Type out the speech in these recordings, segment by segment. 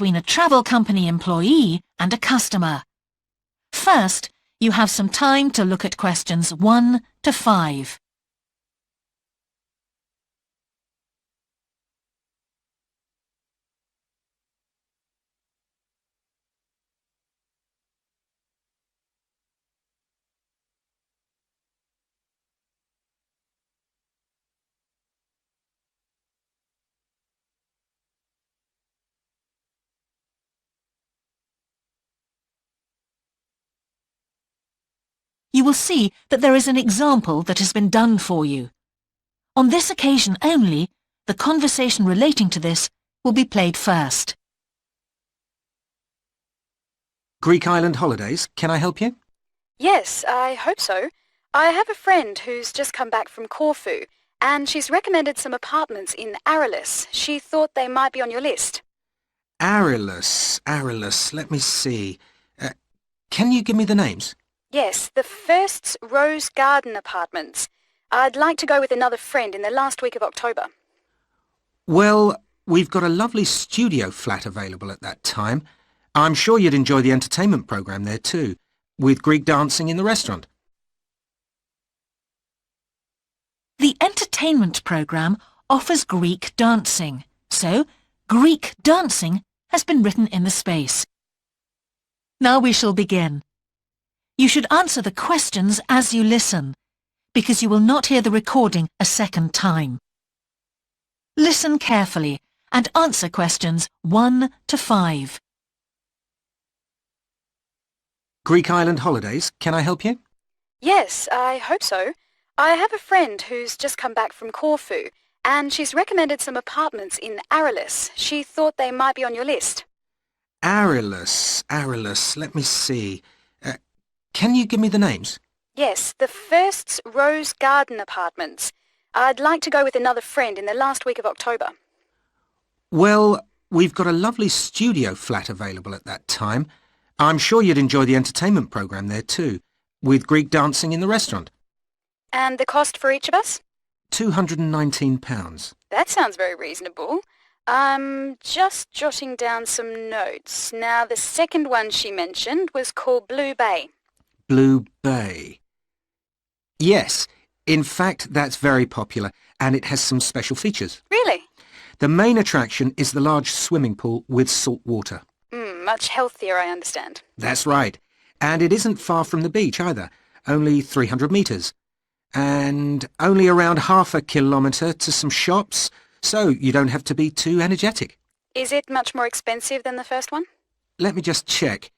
between a travel company employee and a customer. First, you have some time to look at questions 1 to 5. You will see that there is an example that has been done for you. On this occasion only, the conversation relating to this will be played first. Greek island holidays, can I help you? Yes, I hope so. I have a friend who's just come back from Corfu, and she's recommended some apartments in Arelis. She thought they might be on your list. Arelis, let me see. Can you give me the names? Yes, the first's Rose Garden Apartments. I'd like to go with another friend in the last week of October. Well, we've got a lovely studio flat available at that time. I'm sure you'd enjoy the entertainment program there too, with Greek dancing in the restaurant. The entertainment program offers Greek dancing, so Greek dancing has been written in the space. Now we shall begin. You should answer the questions as you listen, because you will not hear the recording a second time. Listen carefully and answer questions 1 to 5. Greek island holidays, can I help you? Yes, I hope so. I have a friend who's just come back from Corfu, and she's recommended some apartments in Arelis. She thought they might be on your list. Arelis, let me see. Can you give me the names? Yes, the first's Rose Garden Apartments. I'd like to go with another friend in the last week of October. Well, we've got a lovely studio flat available at that time. I'm sure you'd enjoy the entertainment program there too, with Greek dancing in the restaurant. And the cost for each of us? £219. That sounds very reasonable. I'm just jotting down some notes. Now, the second one she mentioned was called Blue Bay. Blue Bay. Yes, in fact that's very popular and it has some special features. Really? The main attraction is the large swimming pool with salt water. Much healthier, I understand. That's right. And it isn't far from the beach either, only 300 metres. And only around half a kilometre to some shops, so you don't have to be too energetic. Is it much more expensive than the first one? Let me just check.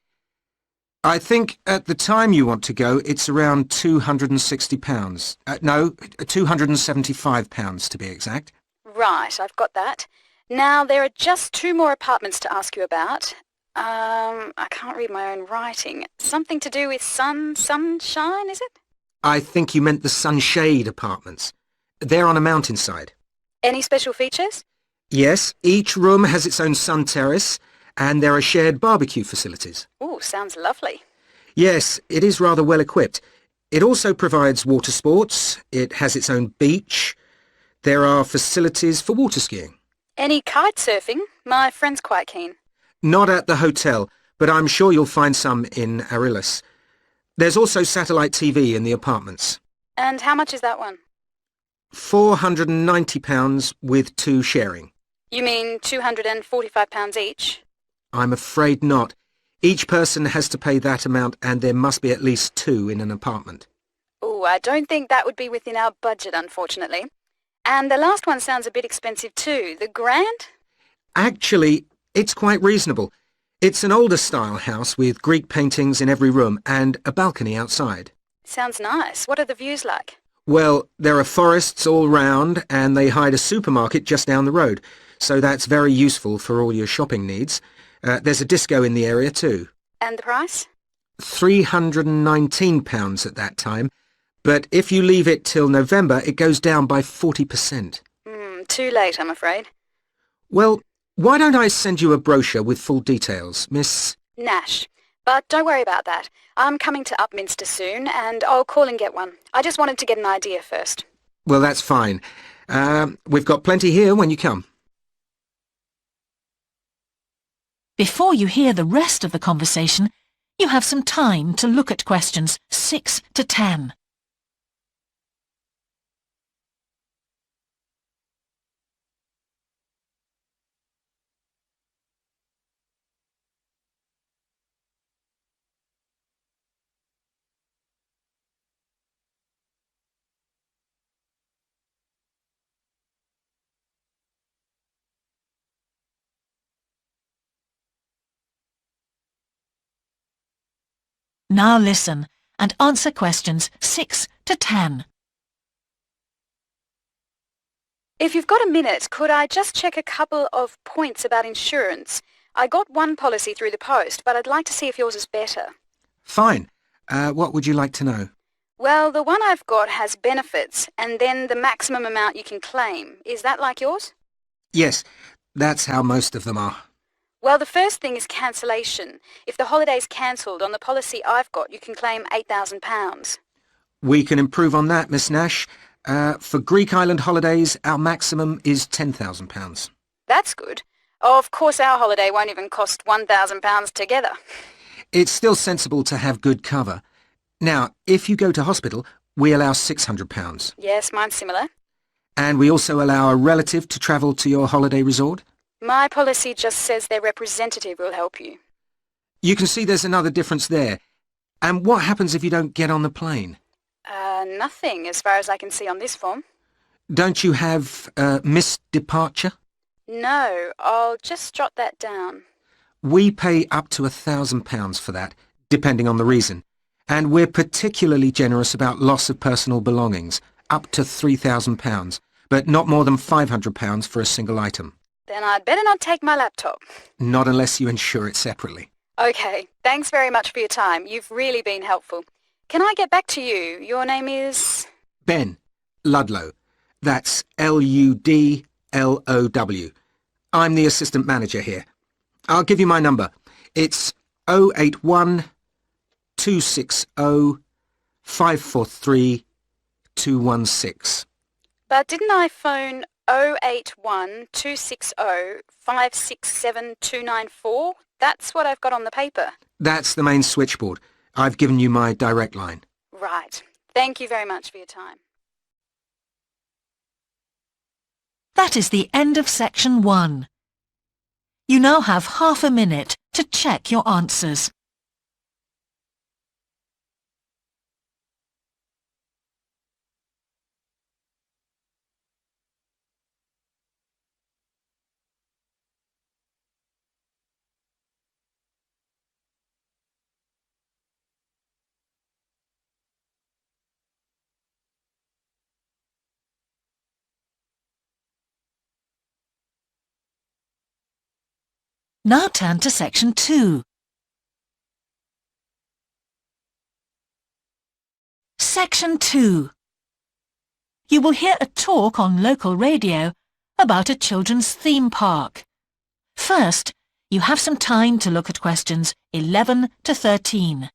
I think at the time you want to go, it's around £260. No, £275 to be exact. Right, I've got that. Now, there are just 2 more apartments to ask you about. I can't read my own writing. Something to do with sunshine, is it? I think you meant the Sunshade apartments. They're on a mountainside. Any special features? Yes, each room has its own sun terrace, and there are shared barbecue facilities. Ooh, sounds lovely. Yes, it is rather well equipped. It also provides water sports. It has its own beach. There are facilities for water skiing. Any kite surfing? My friend's quite keen. Not at the hotel, but I'm sure you'll find some in Arelis. There's also satellite TV in the apartments. And how much is that one? £490 with 2 sharing. You mean £245 each? I'm afraid not. Each person has to pay that amount and there must be at least 2 in an apartment. Oh, I don't think that would be within our budget, unfortunately. And the last one sounds a bit expensive too. The Grand? Actually, it's quite reasonable. It's an older style house with Greek paintings in every room and a balcony outside. Sounds nice. What are the views like? Well, there are forests all round and they hide a supermarket just down the road, so that's very useful for all your shopping needs. There's a disco in the area too. And the price? £319 at that time, but if you leave it till November, it goes down by 40%. Too late, I'm afraid. Well, why don't I send you a brochure with full details, Miss... Nash. But don't worry about that. I'm coming to Upminster soon, and I'll call and get one. I just wanted to get an idea first. Well, that's fine. We've got plenty here when you come. Before you hear the rest of the conversation, you have some time to look at questions 6 to 10. Now listen and answer questions 6 to 10. If you've got a minute, could I just check a couple of points about insurance? I got one policy through the post, but I'd like to see if yours is better. Fine. What would you like to know? Well, the one I've got has benefits, and then the maximum amount you can claim. Is that like yours? Yes, that's how most of them are. Well, the first thing is cancellation. If the holiday's cancelled on the policy I've got, you can claim £8,000. We can improve on that, Miss Nash. For Greek island holidays, our maximum is £10,000. That's good. Of course, our holiday won't even cost £1,000 together. It's still sensible to have good cover. Now, if you go to hospital, we allow £600. Yes, mine's similar. And we also allow a relative to travel to your holiday resort. My policy just says their representative will help you. You can see there's another difference there. And what happens if you don't get on the plane? Nothing, as far as I can see on this form. Don't you have missed departure? No, I'll just jot that down. We pay up to £1,000 for that, depending on the reason. And we're particularly generous about loss of personal belongings, up to £3,000, but not more than £500 for a single item. Then I'd better not take my laptop. Not unless you insure it separately. Okay, thanks very much for your time. You've really been helpful. Can I get back to you? Your name is... Ben Ludlow. That's Ludlow. I'm the assistant manager here. I'll give you my number. It's 081 260 543 216. But didn't I phone 081 260 567 294? That's what I've got on the paper. That's the main switchboard. I've given you my direct line. Right. Thank you very much for your time. That is the end of section 1. You now have half a minute to check your answers. Now turn to section 2. Section 2. You will hear a talk on local radio about a children's theme park. First, you have some time to look at questions 11 to 13.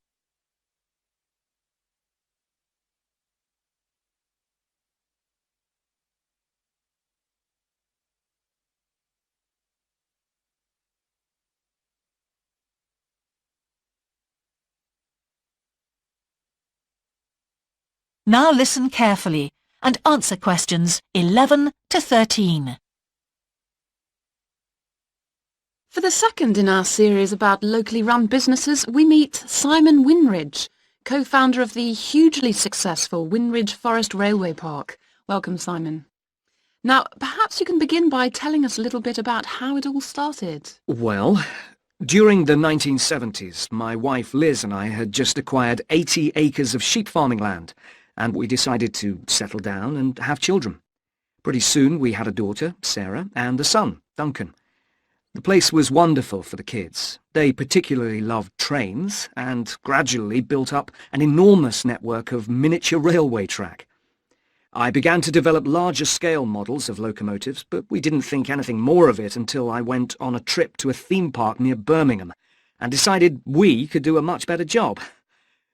Now listen carefully and answer questions 11 to 13. For the second in our series about locally run businesses, we meet Simon Winridge, co-founder of the hugely successful Winridge Forest Railway Park. Welcome, Simon. Now, perhaps you can begin by telling us a little bit about how it all started. Well, during the 1970s, my wife Liz and I had just acquired 80 acres of sheep farming land, and we decided to settle down and have children. Pretty soon we had a daughter, Sarah, and a son, Duncan. The place was wonderful for the kids. They particularly loved trains and gradually built up an enormous network of miniature railway track. I began to develop larger-scale models of locomotives, but we didn't think anything more of it until I went on a trip to a theme park near Birmingham and decided we could do a much better job.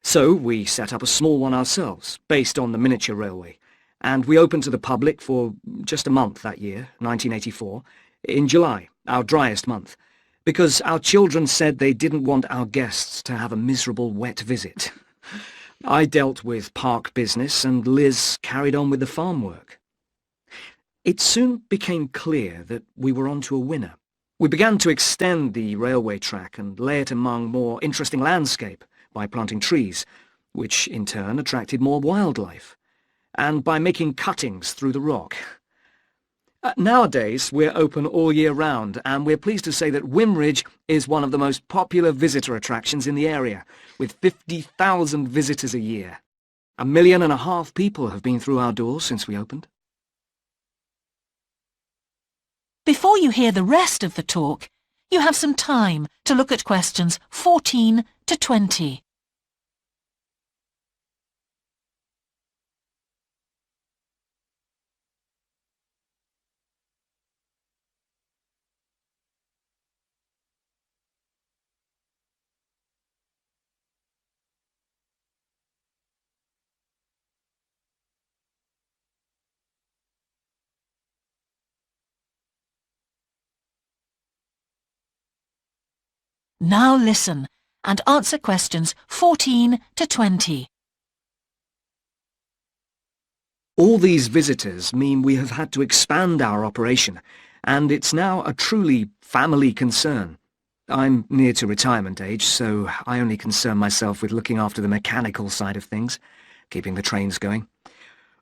So we set up a small one ourselves, based on the miniature railway, and we opened to the public for just a month that year, 1984, in July, our driest month. because our children said they didn't want our guests to have a miserable wet visit. I dealt with park business and Liz carried on with the farm work. It soon became clear that we were onto a winner. We began to extend the railway track and lay it among more interesting landscape by planting trees, which in turn attracted more wildlife, and by making cuttings through the rock. Nowadays, we're open all year round, and we're pleased to say that Wimridge is one of the most popular visitor attractions in the area, with 50,000 visitors a year. 1.5 million people have been through our doors since we opened. Before you hear the rest of the talk, you have some time to look at questions 14 to 20. Now listen and answer questions 14 to 20. All these visitors mean we have had to expand our operation, and it's now a truly family concern. I'm near to retirement age, so I only concern myself with looking after the mechanical side of things, keeping the trains going.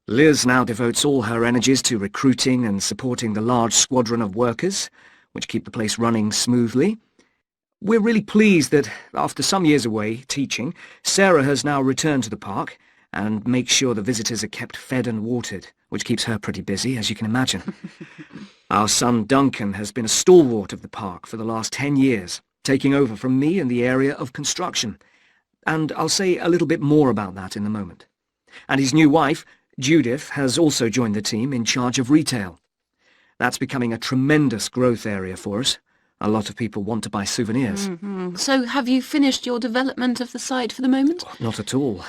Liz now devotes all her energies to recruiting and supporting the large squadron of workers, which keep the place running smoothly. We're really pleased that, after some years away teaching, Sarah has now returned to the park and makes sure the visitors are kept fed and watered, which keeps her pretty busy, as you can imagine. Our son Duncan has been a stalwart of the park for the last 10 years, taking over from me in the area of construction, and I'll say a little bit more about that in a moment. And his new wife, Judith, has also joined the team in charge of retail. That's becoming a tremendous growth area for us. A lot of people want to buy souvenirs. So have you finished your development of the site for the moment? Not at all.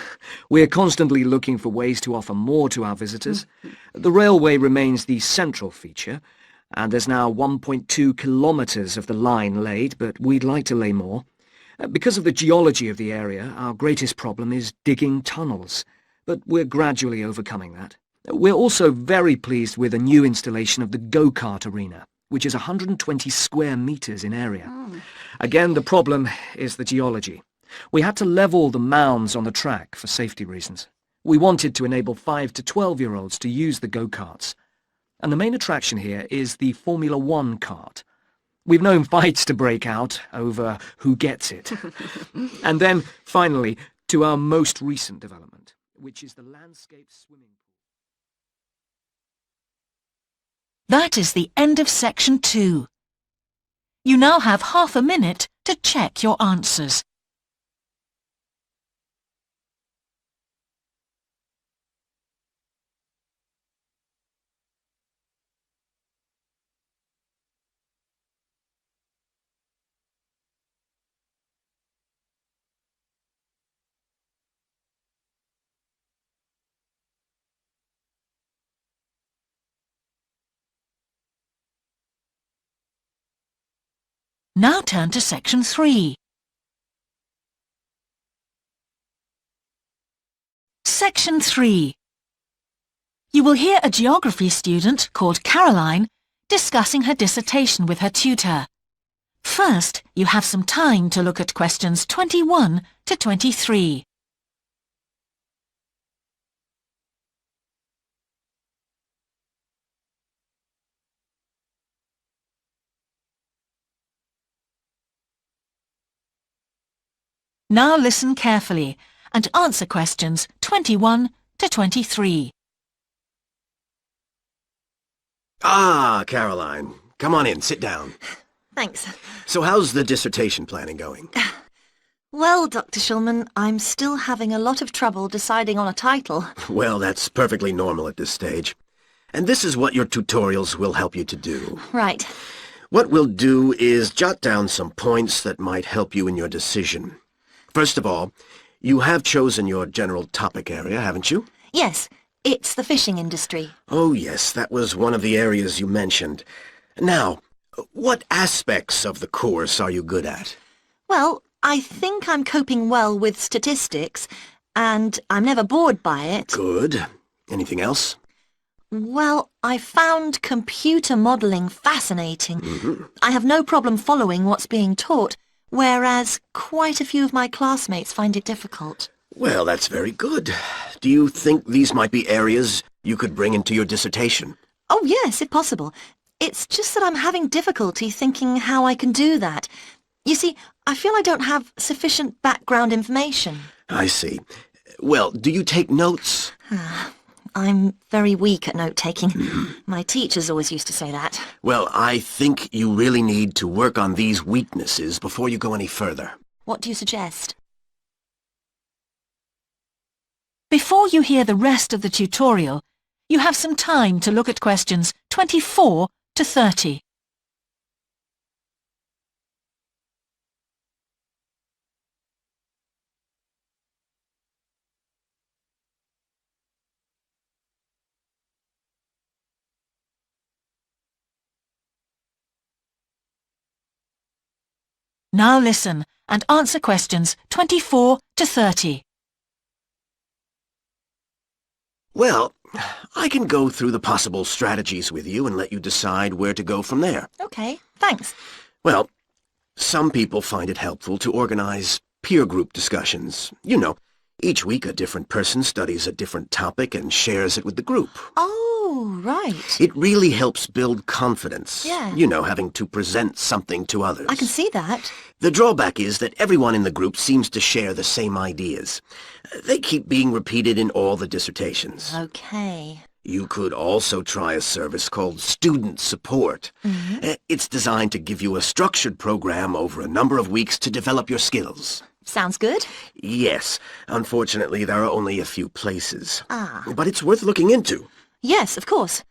We're constantly looking for ways to offer more to our visitors. The railway remains the central feature, and there's now 1.2 kilometres of the line laid, but we'd like to lay more. Because of the geology of the area, our greatest problem is digging tunnels, but we're gradually overcoming that. We're also very pleased with a new installation of the go-kart arena, which is 120 square metres in area. Again, the problem is the geology. We had to level the mounds on the track for safety reasons. We wanted to enable 5 to 12-year-olds to use the go-karts. And the main attraction here is the Formula One kart. We've known fights to break out over who gets it. And then, finally, to our most recent development, which is the landscape swimming pool. That is the end of section 2. You now have half a minute to check your answers. Now turn to section 3. Section 3. You will hear a geography student called Caroline discussing her dissertation with her tutor. First, you have some time to look at questions 21 to 23. Now listen carefully and answer questions 21 to 23. Ah, Caroline. Come on in, sit down. Thanks. So how's the dissertation planning going? Well, Dr. Shulman, I'm still having a lot of trouble deciding on a title. Well, that's perfectly normal at this stage. And this is what your tutorials will help you to do. Right. What we'll do is jot down some points that might help you in your decision. First of all, you have chosen your general topic area, haven't you? Yes, it's the fishing industry. Oh, yes, that was one of the areas you mentioned. Now, What aspects of the course are you good at? Well, I think I'm coping well with statistics, and I'm never bored by it. Good. Anything else? Well, I found computer modelling fascinating. I have no problem following what's being taught, whereas quite a few of my classmates find it difficult. Well, that's very good. Do you think these might be areas you could bring into your dissertation? Oh yes, if possible. It's just that I'm having difficulty thinking how I can do that. You see, I feel I don't have sufficient background information. I see. Well, do you take notes? I'm very weak at note-taking. My teachers always used to say that. Well, I think you really need to work on these weaknesses before you go any further. What do you suggest? Before you hear the rest of the tutorial, you have some time to look at questions 24 to 30. Now listen and answer questions 24 to 30. Well, I can go through the possible strategies with you and let you decide where to go from there. Okay, thanks. Well, some people find it helpful to organize peer group discussions. You know, each week a different person studies a different topic and shares it with the group. Oh, right. It really helps build confidence. Yeah. You know, having to present something to others. I can see that. The drawback is that everyone in the group seems to share the same ideas. They keep being repeated in all the dissertations. Okay. You could also try a service called Student Support. It's designed to give you a structured program over a number of weeks to develop your skills. Sounds good. Yes, unfortunately there are only a few places. Ah. But it's worth looking into. Yes, of course.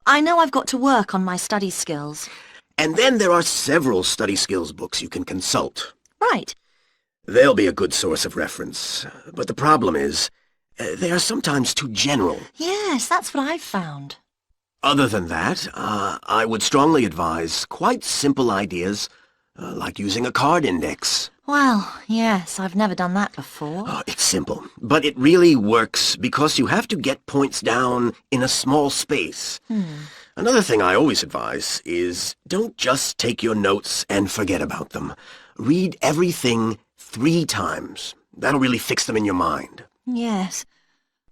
I know I've got to work on my study skills. And then there are several study skills books you can consult. Right. They'll be a good source of reference. But the problem is, they are sometimes too general. Yes, that's what I've found. Other than that, I would strongly advise quite simple ideas, like using a card index. Well, yes, I've never done that before. Oh, it's simple, but it really works because you have to get points down in a small space. Another thing I always advise is don't just take your notes and forget about them. Read everything 3 times. That'll really fix them in your mind. Yes.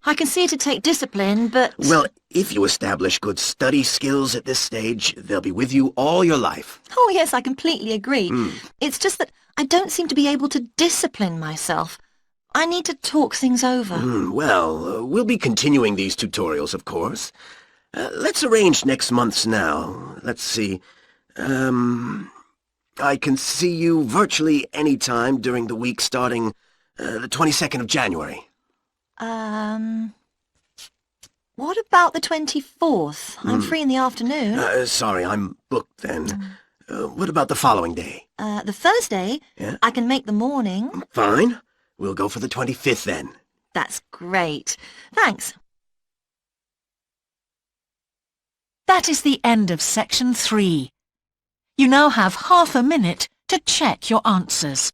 I can see it'd take discipline, but... Well, if you establish good study skills at this stage, they'll be with you all your life. Oh, yes, I completely agree. It's just that I don't seem to be able to discipline myself. I need to talk things over. Well, we'll be continuing these tutorials, of course. Let's arrange next month's now. Let's see. I can see you virtually any time during the week starting the 22nd of January. What about the 24th? I'm free in the afternoon. Sorry, I'm booked then. What about the following day? The Thursday, Yeah? I can make the morning. Fine. We'll go for the 25th then. That's great. Thanks. That is the end of section 3. You now have half a minute to check your answers.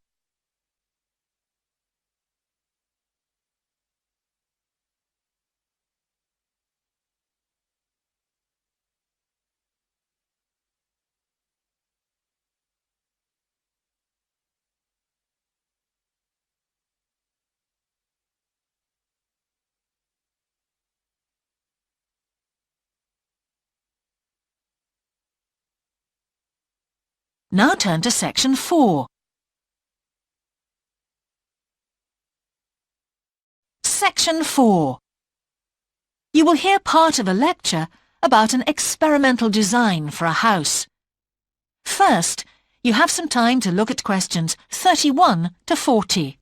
Now turn to section 4. Section 4. You will hear part of a lecture about an experimental design for a house. First, you have some time to look at questions 31 to 40.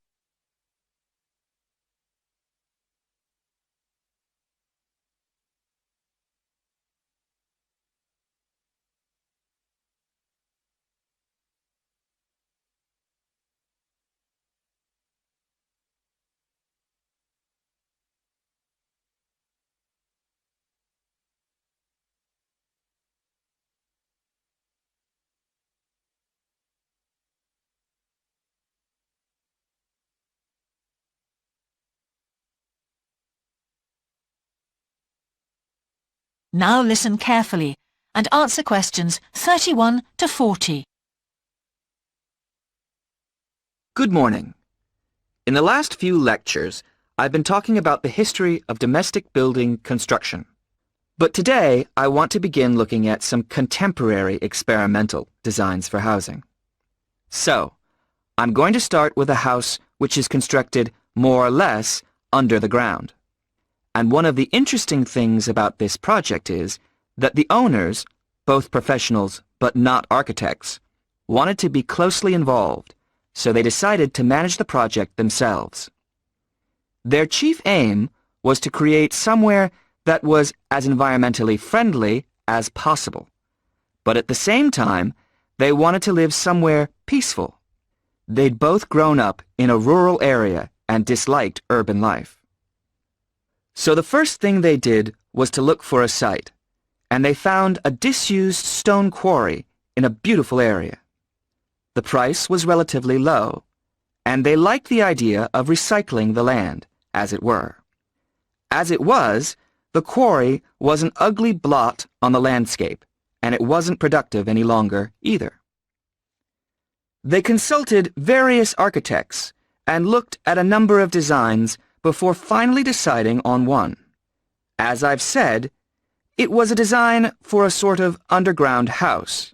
Now listen carefully and answer questions 31 to 40. Good morning. In the last few lectures, I've been talking about the history of domestic building construction. But today, I want to begin looking at some contemporary experimental designs for housing. So, I'm going to start with a house which is constructed more or less under the ground. And one of the interesting things about this project is that the owners, both professionals but not architects, wanted to be closely involved, so they decided to manage the project themselves. Their chief aim was to create somewhere that was as environmentally friendly as possible. But at the same time, they wanted to live somewhere peaceful. They'd both grown up in a rural area and disliked urban life. So the first thing they did was to look for a site, and they found a disused stone quarry in a beautiful area. The price was relatively low, and they liked the idea of recycling the land, as it were. As it was, the quarry was an ugly blot on the landscape, and it wasn't productive any longer either. They consulted various architects and looked at a number of designs before finally deciding on one. As I've said, it was a design for a sort of underground house,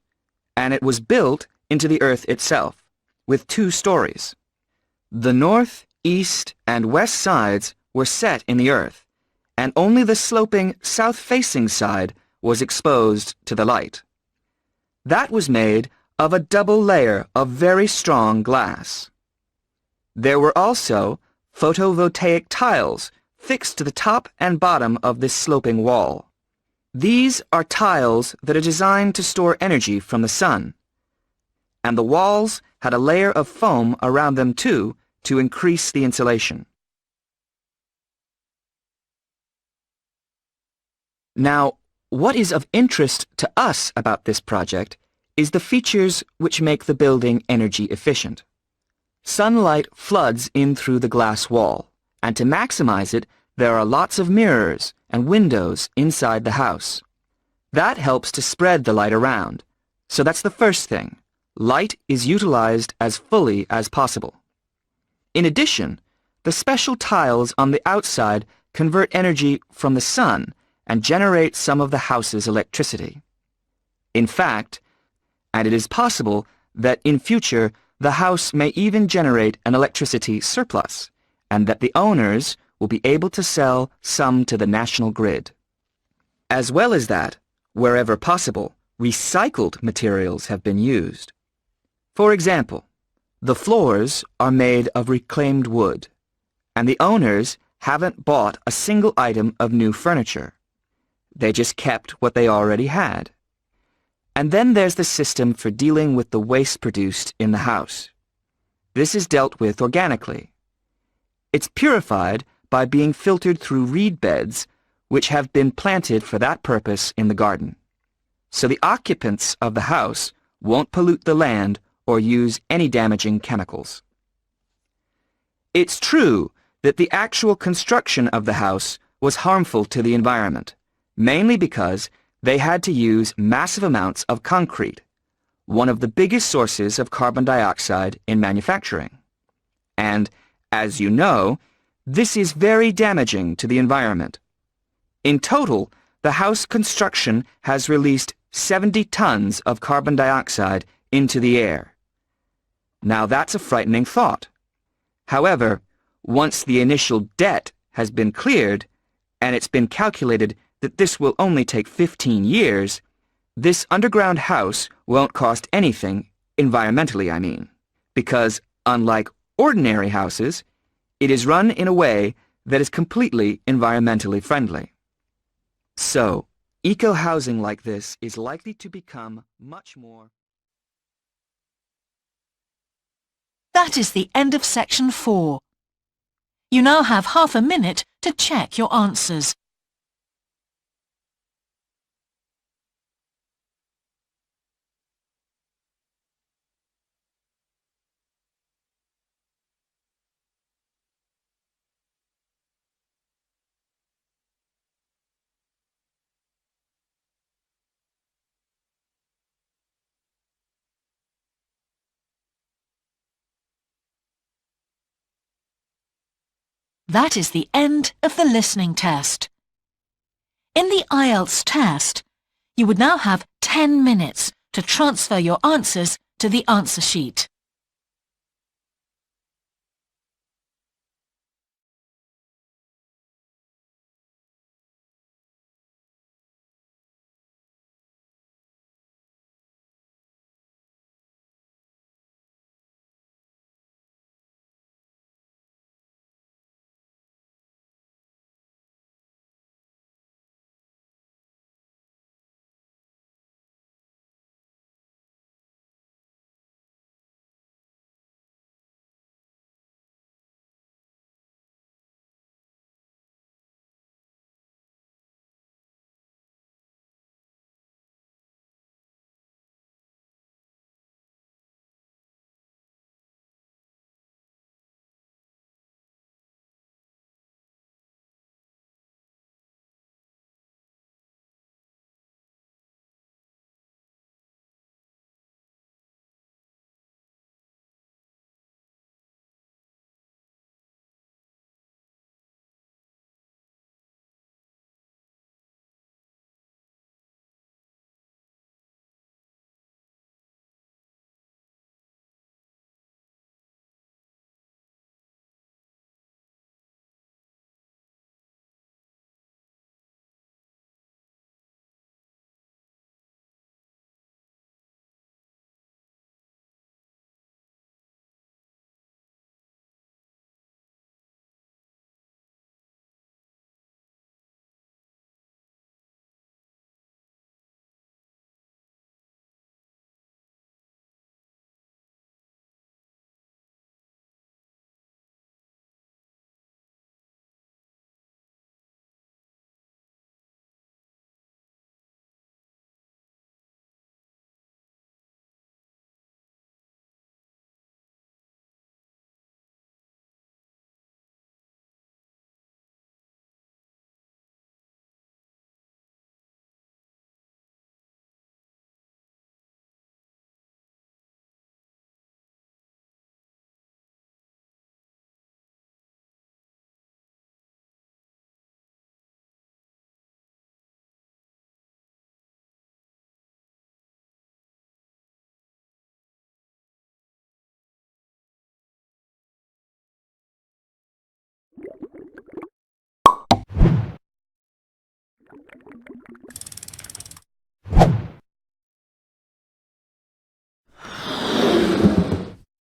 and it was built into the earth itself, with 2 stories. The north, east, and west sides were set in the earth, and only the sloping south-facing side was exposed to the light. That was made of a double layer of very strong glass. There were also photovoltaic tiles fixed to the top and bottom of this sloping wall. These are tiles that are designed to store energy from the sun, and the walls had a layer of foam around them too to increase the insulation. Now, what is of interest to us about this project is the features which make the building energy efficient. Sunlight floods in through the glass wall, and to maximize it, there are lots of mirrors and windows inside the house. That helps to spread the light around. So that's the first thing. Light is utilized as fully as possible. In addition, the special tiles on the outside convert energy from the sun and generate some of the house's electricity. In fact, and it is possible that in future the house may even generate an electricity surplus, and that the owners will be able to sell some to the national grid. As well as that, wherever possible, recycled materials have been used. For example, the floors are made of reclaimed wood, and the owners haven't bought a single item of new furniture. They just kept what they already had. And then there's the system for dealing with the waste produced in the house. This is dealt with organically. It's purified by being filtered through reed beds, which have been planted for that purpose in the garden. So the occupants of the house won't pollute the land or use any damaging chemicals. It's true that the actual construction of the house was harmful to the environment, mainly because they had to use massive amounts of concrete, one of the biggest sources of carbon dioxide in manufacturing. And, as you know, this is very damaging to the environment. In total, the house construction has released 70 tons of carbon dioxide into the air. Now that's a frightening thought. However, once the initial debt has been cleared, and it's been calculated that this will only take 15 years, this underground house won't cost anything, environmentally I mean, because unlike ordinary houses, it is run in a way that is completely environmentally friendly. So, eco-housing like this is likely to become much more... That is the end of section 4. You now have half a minute to check your answers. That is the end of the listening test. In the IELTS test, you would now have 10 minutes to transfer your answers to the answer sheet.